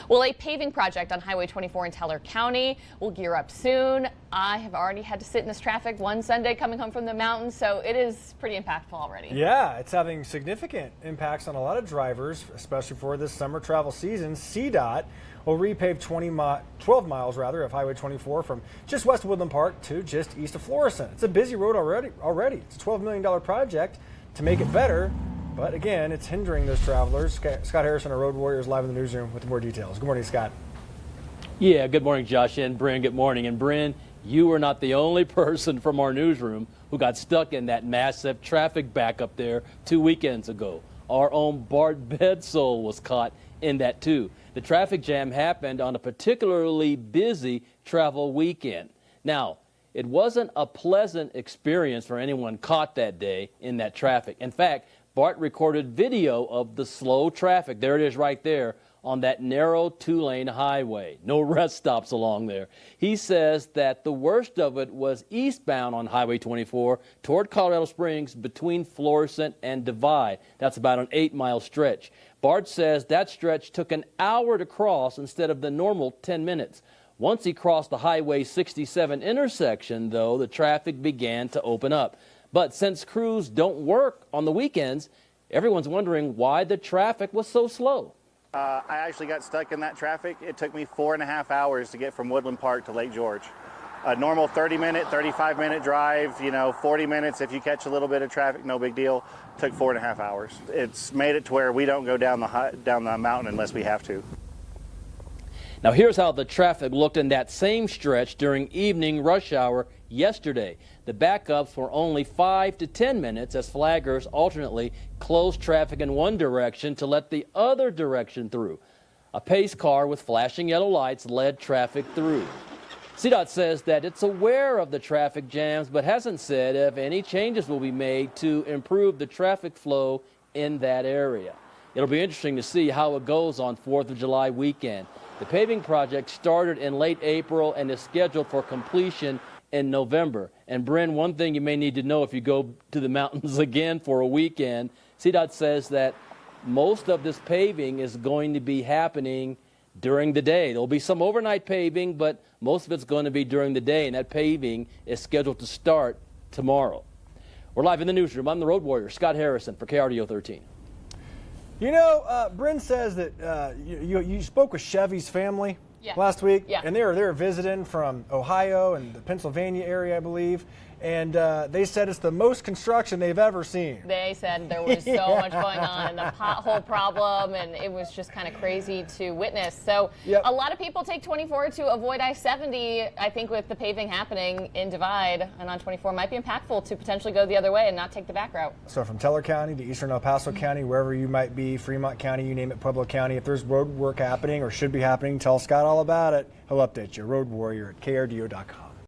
Well, a paving project on Highway 24 in Teller County will gear up soon. I have already had to sit in this traffic one Sunday coming home from the mountains, so it is pretty impactful already. Yeah, it's having significant impacts on a lot of drivers, especially for this summer travel season. CDOT will repave 12 miles of Highway 24 from just west of Woodland Park to just east of Florissant. It's a busy road already. It's a $12 million project to make it better. But again, it's hindering those travelers. Scott Harrison, our Road Warriors, live in the newsroom with more details. Good morning, Scott. Yeah, good morning, Josh and Bryn. Good morning. And Bryn, you were not the only person from our newsroom who got stuck in that massive traffic backup there 2 weekends ago. Our own Bart Bedsole was caught in that too. The traffic jam happened on a particularly busy travel weekend. Now, it wasn't a pleasant experience for anyone caught that day in that traffic. In fact, Bart recorded video of the slow traffic. There it is right there on that narrow two-lane highway. No rest stops along there. He says that the worst of it was eastbound on Highway 24 toward Colorado Springs between Florissant and Divide. That's about an 8-mile stretch. Bart says that stretch took an hour to cross instead of the normal 10 minutes. Once he crossed the Highway 67 intersection, though, the traffic began to open up. But since crews don't work on the weekends, everyone's wondering why the traffic was so slow. I actually got stuck in that traffic. It took me 4.5 hours to get from Woodland Park to Lake George. A normal 30-minute, 35-minute drive, 40 minutes if you catch a little bit of traffic, no big deal. Took 4.5 hours. It's made it to where we don't go down the mountain unless we have to. Now here's how the traffic looked in that same stretch during evening rush hour yesterday. The backups were only 5 to 10 minutes as flaggers alternately closed traffic in one direction to let the other direction through. A pace car with flashing yellow lights led traffic through. CDOT says that it's aware of the traffic jams but hasn't said if any changes will be made to improve the traffic flow in that area. It'll be interesting to see how it goes on 4th of July weekend. The paving project started in late April and is scheduled for completion in November. And Bryn, one thing you may need to know if you go to the mountains again for a weekend, CDOT says that most of this paving is going to be happening during the day. There'll be some overnight paving, but most of it's going to be during the day, and that paving is scheduled to start tomorrow. We're live in the newsroom. I'm the Road Warrior, Scott Harrison for KRDO 13. Bryn says that you spoke with Chevy's family last week, and they were visiting from Ohio and the Pennsylvania area, I believe, and they said it's the most construction they've ever seen. They said there was so much going on and the pothole problem, and it was just kind of crazy to witness. So a lot of people take 24 to avoid I-70. I think with the paving happening in Divide and on 24 might be impactful to potentially go the other way and not take the back route. So from Teller County to eastern El Paso County, wherever you might be, Fremont County, you name it, Pueblo County, if there's road work happening or should be happening, tell Scott all about it. He'll update you. Road Warrior at KRDO.com.